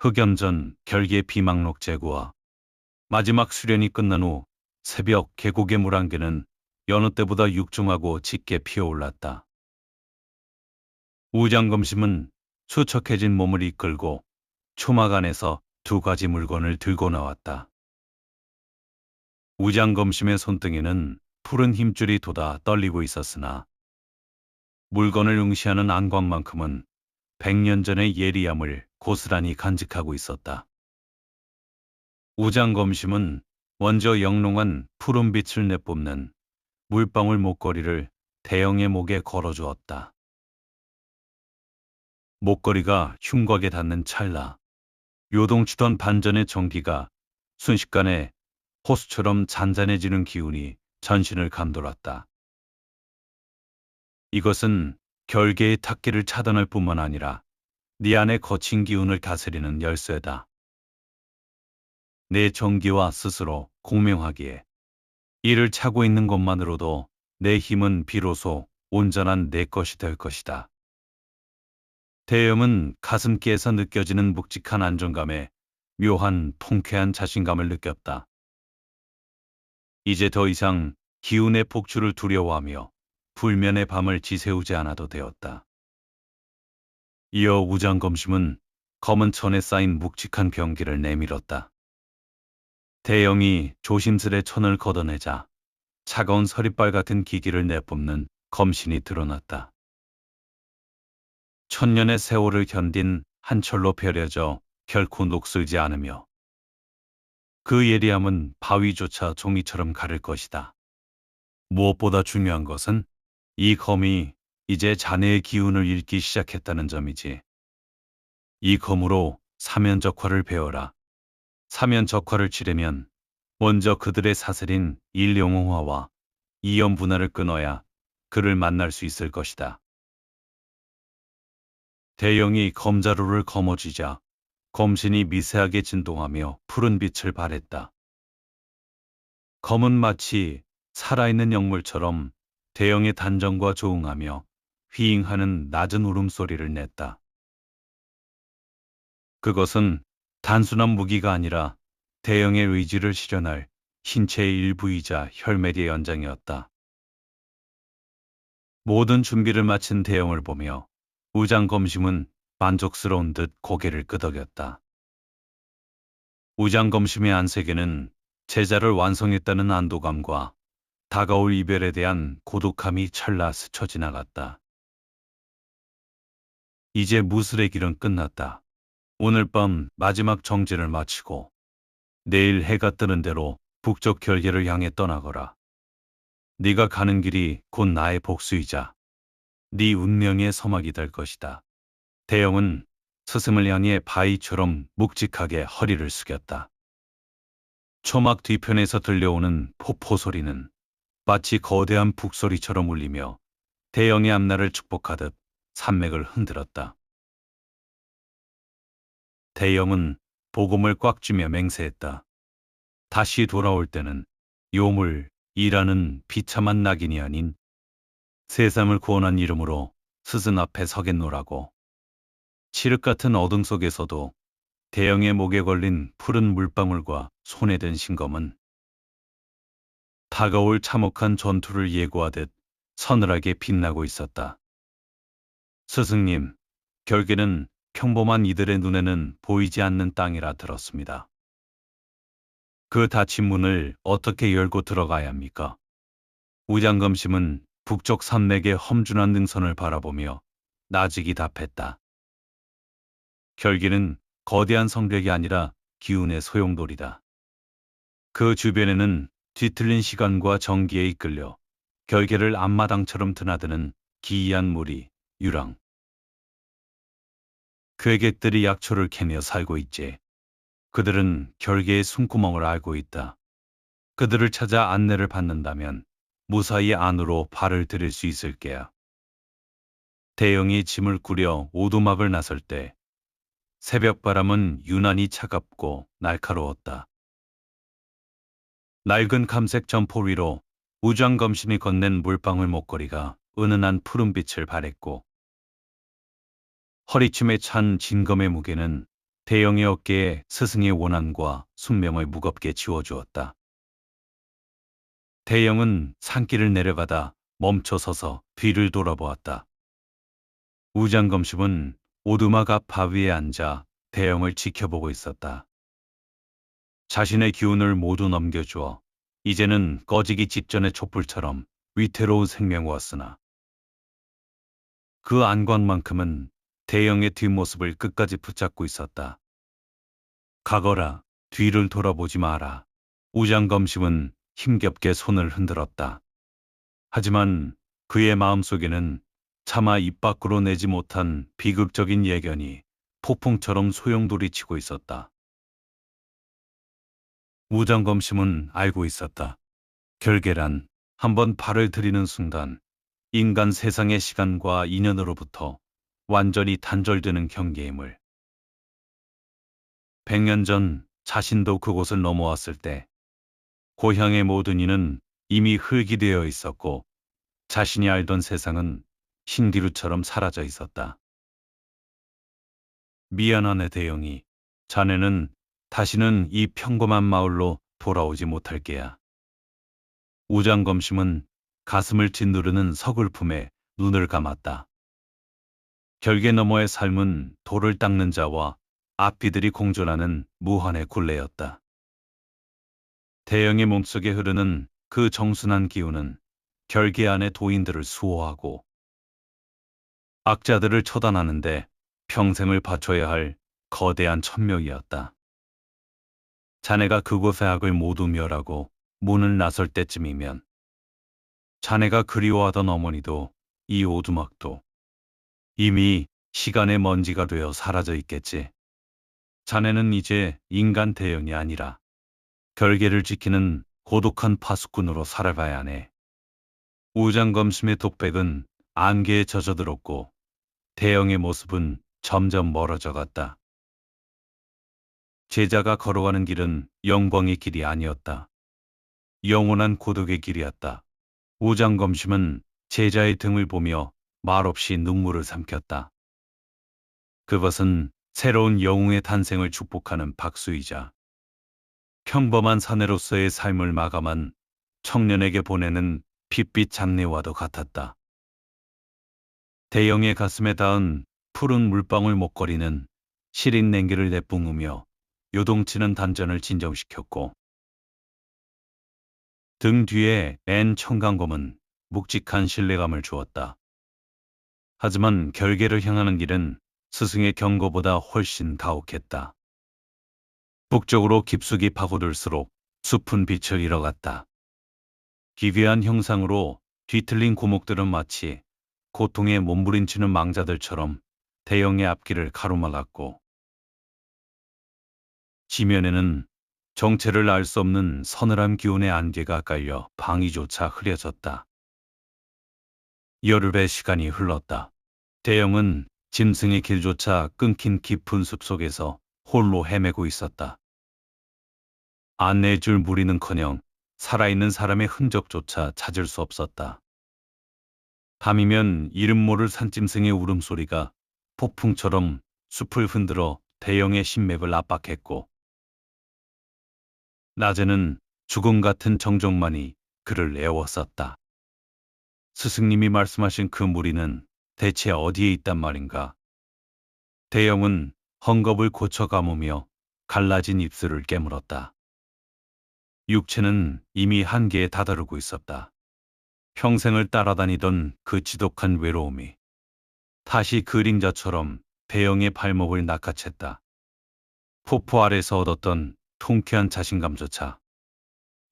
흑염전 결계 비망록 제구와 마지막 수련이 끝난 후 새벽 계곡의 물안개는 여느 때보다 육중하고 짙게 피어올랐다. 우장검심은 수척해진 몸을 이끌고 초막 안에서 두 가지 물건을 들고 나왔다. 우장검심의 손등에는 푸른 힘줄이 돋아 떨리고 있었으나 물건을 응시하는 안광만큼은 100년 전의 예리함을 고스란히 간직하고 있었다. 우장검심은 먼저 영롱한 푸른빛을 내뿜는 물방울 목걸이를 대영의 목에 걸어주었다. 목걸이가 흉곽에 닿는 찰나 요동치던 반전의 정기가 순식간에 호수처럼 잔잔해지는 기운이 전신을 감돌았다. 이것은 결계의 탁기를 차단할 뿐만 아니라 네 안의 거친 기운을 다스리는 열쇠다. 내 정기와 스스로 공명하기에 이를 차고 있는 것만으로도 내 힘은 비로소 온전한 내 것이 될 것이다. 대염은 가슴께에서 느껴지는 묵직한 안정감에 묘한 통쾌한 자신감을 느꼈다. 이제 더 이상 기운의 폭주를 두려워하며 불면의 밤을 지새우지 않아도 되었다. 이어 우장검심은 검은 천에 쌓인 묵직한 병기를 내밀었다. 대영이 조심스레 천을 걷어내자 차가운 서리빨 같은 기기를 내뿜는 검신이 드러났다. 천년의 세월을 견딘 한 철로 벼려져 결코 녹슬지 않으며 그 예리함은 바위조차 종이처럼 가를 것이다. 무엇보다 중요한 것은 이 검이 이제 자네의 기운을 잃기 시작했다는 점이지. 이 검으로 사면적화를 배워라. 사면적화를 치려면 먼저 그들의 사슬인 일영홍화와 이염분화를 끊어야 그를 만날 수 있을 것이다. 대영이 검자루를 거머쥐자 검신이 미세하게 진동하며 푸른 빛을 발했다. 검은 마치 살아있는 영물처럼 대영의 단정과 조응하며 휘잉하는 낮은 울음소리를 냈다. 그것은 단순한 무기가 아니라 대영의 의지를 실현할 신체의 일부이자 혈맥의 연장이었다. 모든 준비를 마친 대영을 보며 우장검심은 만족스러운 듯 고개를 끄덕였다. 우장검심의 안색에는 제자를 완성했다는 안도감과 다가올 이별에 대한 고독함이 찰나 스쳐 지나갔다. 이제 무술의 길은 끝났다. 오늘 밤 마지막 정진을 마치고 내일 해가 뜨는 대로 북쪽 결계를 향해 떠나거라. 네가 가는 길이 곧 나의 복수이자 네 운명의 서막이 될 것이다. 대영은 스승을 향해 바위처럼 묵직하게 허리를 숙였다. 초막 뒤편에서 들려오는 포포 소리는 마치 거대한 북소리처럼 울리며 대영의 앞날을 축복하듯 산맥을 흔들었다. 대영은 복음을 꽉 쥐며 맹세했다. 다시 돌아올 때는 요물이라는 비참한 낙인이 아닌 세상을 구원한 이름으로 스승 앞에 서겠노라고. 칠흑 같은 어둠 속에서도 대영의 목에 걸린 푸른 물방울과 손에 든 신검은 다가올 참혹한 전투를 예고하듯 서늘하게 빛나고 있었다. 스승님, 결계는 평범한 이들의 눈에는 보이지 않는 땅이라 들었습니다. 그 닫힌 문을 어떻게 열고 들어가야 합니까? 우장검심은 북쪽 산맥의 험준한 능선을 바라보며 나직이 답했다. 결계는 거대한 성벽이 아니라 기운의 소용돌이다. 그 주변에는 뒤틀린 시간과 정기에 이끌려 결계를 앞마당처럼 드나드는 기이한 무리, 유랑. 괴객들이 약초를 캐며 살고 있지. 그들은 결계의 숨구멍을 알고 있다. 그들을 찾아 안내를 받는다면 무사히 안으로 발을 들일 수 있을 게야. 대영이 짐을 꾸려 오두막을 나설 때 새벽바람은 유난히 차갑고 날카로웠다. 낡은 감색 점포 위로 우장검심이 건넨 물방울 목걸이가 은은한 푸른빛을 발했고 허리춤에 찬 진검의 무게는 대영의 어깨에 스승의 원한과 숙명을 무겁게 지워주었다. 대영은 산길을 내려가다 멈춰서서 뒤를 돌아보았다. 우장검심은 오두막 앞 바위에 앉아 대영을 지켜보고 있었다. 자신의 기운을 모두 넘겨주어 이제는 꺼지기 직전의 촛불처럼 위태로운 생명이었으나 그 안광만큼은 대영의 뒷모습을 끝까지 붙잡고 있었다. 가거라, 뒤를 돌아보지 마라. 우장검심은 힘겹게 손을 흔들었다. 하지만 그의 마음속에는 차마 입 밖으로 내지 못한 비극적인 예견이 폭풍처럼 소용돌이치고 있었다. 우장검심은 알고 있었다. 결계란 한번 발을 들이는 순간 인간 세상의 시간과 인연으로부터 완전히 단절되는 경계임을. 100년 전 자신도 그곳을 넘어왔을 때 고향의 모든 이는 이미 흙이 되어 있었고 자신이 알던 세상은 신기루처럼 사라져 있었다. 미안하네 대영이. 자네는 다시는 이 평범한 마을로 돌아오지 못할 게야. 우장검심은 가슴을 짓누르는 서글픔에 눈을 감았다. 결계 너머의 삶은 돌을 닦는 자와 앞비들이 공존하는 무한의 굴레였다. 대영의 몸속에 흐르는 그 정순한 기운은 결계 안의 도인들을 수호하고 악자들을 처단하는데 평생을 바쳐야 할 거대한 천명이었다. 자네가 그곳의 악을 모두 멸하고 문을 나설 때쯤이면 자네가 그리워하던 어머니도 이 오두막도 이미 시간의 먼지가 되어 사라져 있겠지. 자네는 이제 인간 대영이 아니라 결계를 지키는 고독한 파수꾼으로 살아가야 하네. 우장검심의 독백은 안개에 젖어들었고 대영의 모습은 점점 멀어져 갔다. 제자가 걸어가는 길은 영광의 길이 아니었다. 영원한 고독의 길이었다. 우장검심은 제자의 등을 보며 말없이 눈물을 삼켰다. 그것은 새로운 영웅의 탄생을 축복하는 박수이자 평범한 사내로서의 삶을 마감한 청년에게 보내는 핏빛 장례와도 같았다. 대영의 가슴에 닿은 푸른 물방울 목걸이는 시린 냉기를 내뿜으며 요동치는 단전을 진정시켰고 등 뒤에 앤 청강검은 묵직한 신뢰감을 주었다. 하지만 결계를 향하는 길은 스승의 경고보다 훨씬 가혹했다. 북쪽으로 깊숙이 파고들수록 숲은 빛을 잃어갔다. 기괴한 형상으로 뒤틀린 고목들은 마치 고통에 몸부림치는 망자들처럼 대영의 앞길을 가로막았고 지면에는 정체를 알 수 없는 서늘한 기운의 안개가 깔려 방위조차 흐려졌다. 열흘의 시간이 흘렀다. 대영은 짐승의 길조차 끊긴 깊은 숲속에서 홀로 헤매고 있었다. 안내해줄 무리는커녕 살아있는 사람의 흔적조차 찾을 수 없었다. 밤이면 이름 모를 산짐승의 울음소리가 폭풍처럼 숲을 흔들어 대영의 심맥을 압박했고 낮에는 죽음 같은 정적만이 그를 애워쌌다. 스승님이 말씀하신 그 무리는 대체 어디에 있단 말인가? 대영은 헝겊을 고쳐 감으며 갈라진 입술을 깨물었다. 육체는 이미 한계에 다다르고 있었다. 평생을 따라다니던 그 지독한 외로움이 다시 그림자처럼 대영의 발목을 낚아챘다. 폭포 아래서 얻었던 통쾌한 자신감조차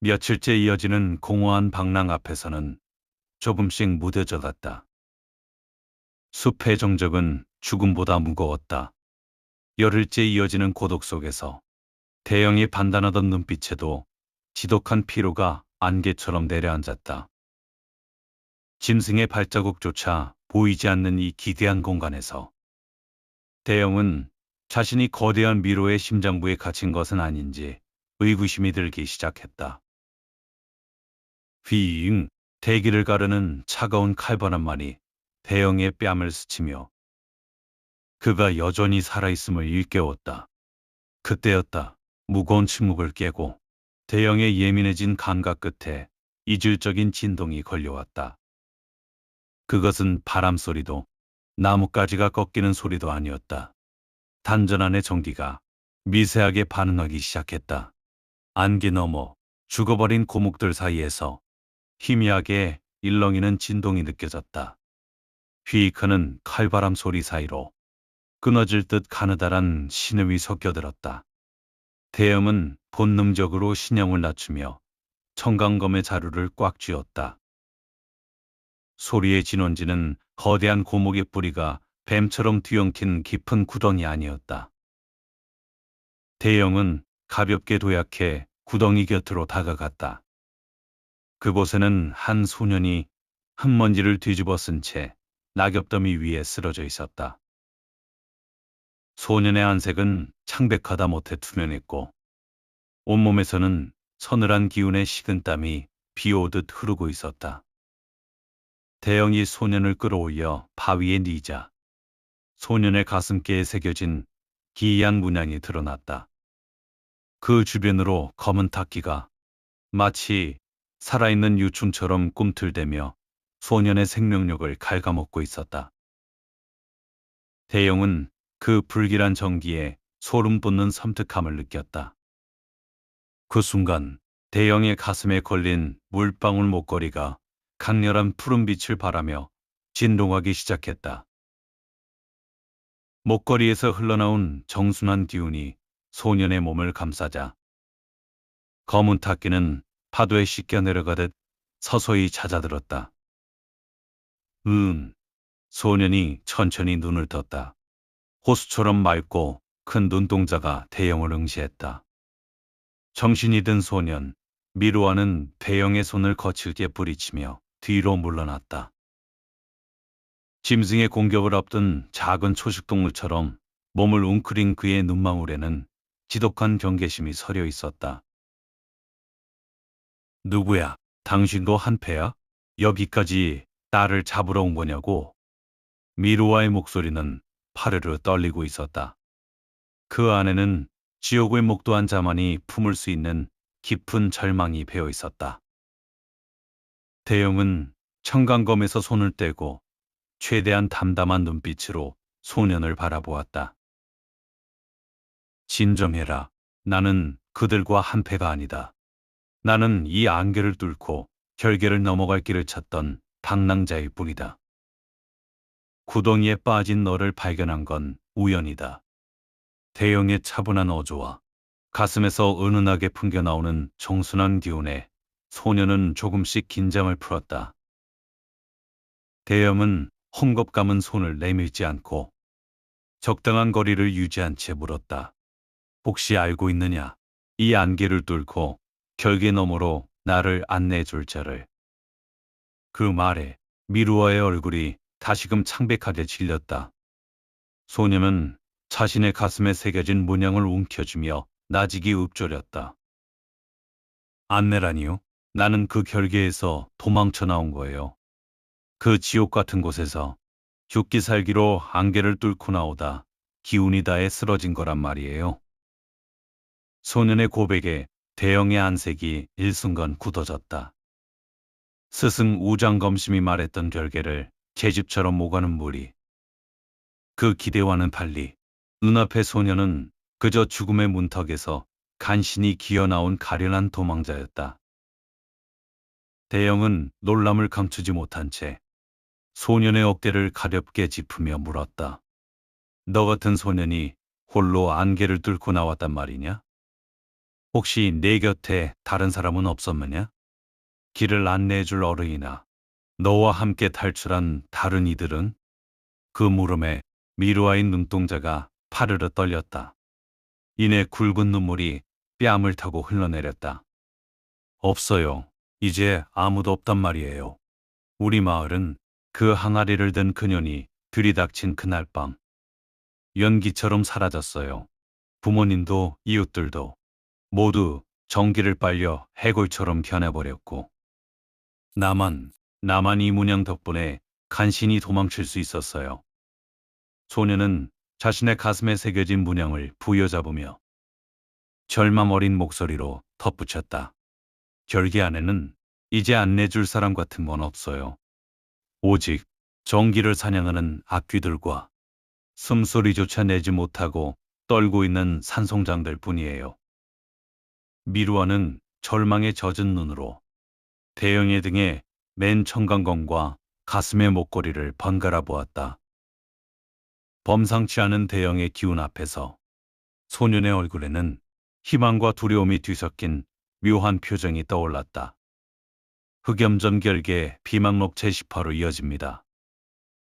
며칠째 이어지는 공허한 방랑 앞에서는 조금씩 무뎌져 갔다. 숲의 정적은 죽음보다 무거웠다. 열흘째 이어지는 고독 속에서 대영이 판단하던 눈빛에도 지독한 피로가 안개처럼 내려앉았다. 짐승의 발자국조차 보이지 않는 이 기대한 공간에서 대영은 자신이 거대한 미로의 심장부에 갇힌 것은 아닌지 의구심이 들기 시작했다. 휘잉, 대기를 가르는 차가운 칼바람만이 대영의 뺨을 스치며 그가 여전히 살아있음을 일깨웠다. 그때였다. 무거운 침묵을 깨고 대영의 예민해진 감각 끝에 이질적인 진동이 걸려왔다. 그것은 바람 소리도 나뭇가지가 꺾이는 소리도 아니었다. 단전 안의 전기가 미세하게 반응하기 시작했다. 안개 너머 죽어버린 고목들 사이에서 희미하게 일렁이는 진동이 느껴졌다. 휘익하는 칼바람 소리 사이로 끊어질 듯 가느다란 신음이 섞여들었다. 대염은 본능적으로 신형을 낮추며 청강검의 자루를 꽉 쥐었다. 소리의 진원지는 거대한 고목의 뿌리가 뱀처럼 뒤엉킨 깊은 구덩이 아니었다. 대영은 가볍게 도약해 구덩이 곁으로 다가갔다. 그곳에는 한 소년이 흙먼지를 뒤집어 쓴 채 낙엽더미 위에 쓰러져 있었다. 소년의 안색은 창백하다 못해 투명했고 온몸에서는 서늘한 기운의 식은땀이 비오듯 흐르고 있었다. 대영이 소년을 끌어올려 바위에 뉘자 소년의 가슴께에 새겨진 기이한 문양이 드러났다. 그 주변으로 검은 탁기가 마치 살아있는 유충처럼 꿈틀대며 소년의 생명력을 갉아먹고 있었다. 대영은 그 불길한 전기에 소름 돋는 섬뜩함을 느꼈다. 그 순간 대영의 가슴에 걸린 물방울 목걸이가 강렬한 푸른빛을 발하며 진동하기 시작했다. 목걸이에서 흘러나온 정순한 기운이 소년의 몸을 감싸자 검은 탁기는 파도에 씻겨 내려가듯 서서히 잦아들었다. 소년이 천천히 눈을 떴다. 호수처럼 맑고 큰 눈동자가 대영을 응시했다. 정신이 든 소년, 미루와는 대영의 손을 거칠게 뿌리치며 뒤로 물러났다. 짐승의 공격을 앞둔 작은 초식동물처럼 몸을 웅크린 그의 눈망울에는 지독한 경계심이 서려 있었다. 누구야? 당신도 한패야? 여기까지 딸을 잡으러 온 거냐고? 미루와의 목소리는 파르르 떨리고 있었다. 그 안에는 지옥을 목도한 자만이 품을 수 있는 깊은 절망이 배어 있었다. 대영은 청강검에서 손을 떼고 최대한 담담한 눈빛으로 소년을 바라보았다. 진정해라. 나는 그들과 한패가 아니다. 나는 이 안개를 뚫고 결계를 넘어갈 길을 찾던 방랑자일 뿐이다. 구덩이에 빠진 너를 발견한 건 우연이다. 대영의 차분한 어조와 가슴에서 은은하게 풍겨나오는 정순한 기운에 소년은 조금씩 긴장을 풀었다. 대영은 헝겊 감은 손을 내밀지 않고 적당한 거리를 유지한 채 물었다. 혹시 알고 있느냐? 이 안개를 뚫고 결계 너머로 나를 안내해 줄 자를. 그 말에 미루어의 얼굴이 다시금 창백하게 질렸다. 소년은 자신의 가슴에 새겨진 문양을 움켜쥐며 나직이 읊조렸다. 안내라니요? 나는 그 결계에서 도망쳐 나온 거예요. 그 지옥 같은 곳에서 죽기 살기로 안개를 뚫고 나오다 기운이 다해 쓰러진 거란 말이에요. 소년의 고백에 대영의 안색이 일순간 굳어졌다. 스승 우장검심이 말했던 결계를 계집처럼 오가는 무리. 그 기대와는 달리 눈앞의 소년은 그저 죽음의 문턱에서 간신히 기어나온 가련한 도망자였다. 대영은 놀람을 감추지 못한 채 소년의 어깨를 가볍게 짚으며 물었다. 너 같은 소년이 홀로 안개를 뚫고 나왔단 말이냐? 혹시 내 곁에 다른 사람은 없었느냐? 길을 안내해줄 어른이나 너와 함께 탈출한 다른 이들은? 그 물음에 미루아의 눈동자가 파르르 떨렸다. 이내 굵은 눈물이 뺨을 타고 흘러내렸다. 없어요. 이제 아무도 없단 말이에요. 우리 마을은 그 항아리를 든 그년이 들이닥친 그날 밤 연기처럼 사라졌어요. 부모님도 이웃들도 모두 전기를 빨려 해골처럼 변해버렸고 나만 이 문양 덕분에 간신히 도망칠 수 있었어요. 소녀는 자신의 가슴에 새겨진 문양을 부여잡으며 절망 어린 목소리로 덧붙였다. 결계 안에는 이제 안내줄 사람 같은 건 없어요. 오직 정기를 사냥하는 악귀들과 숨소리조차 내지 못하고 떨고 있는 산송장들 뿐이에요. 미루아는 절망에 젖은 눈으로 대영의 등에 맨 청강검과 가슴의 목걸이를 번갈아 보았다. 범상치 않은 대영의 기운 앞에서 소년의 얼굴에는 희망과 두려움이 뒤섞인 묘한 표정이 떠올랐다. 흑염전 결계 비망록 제18로 이어집니다.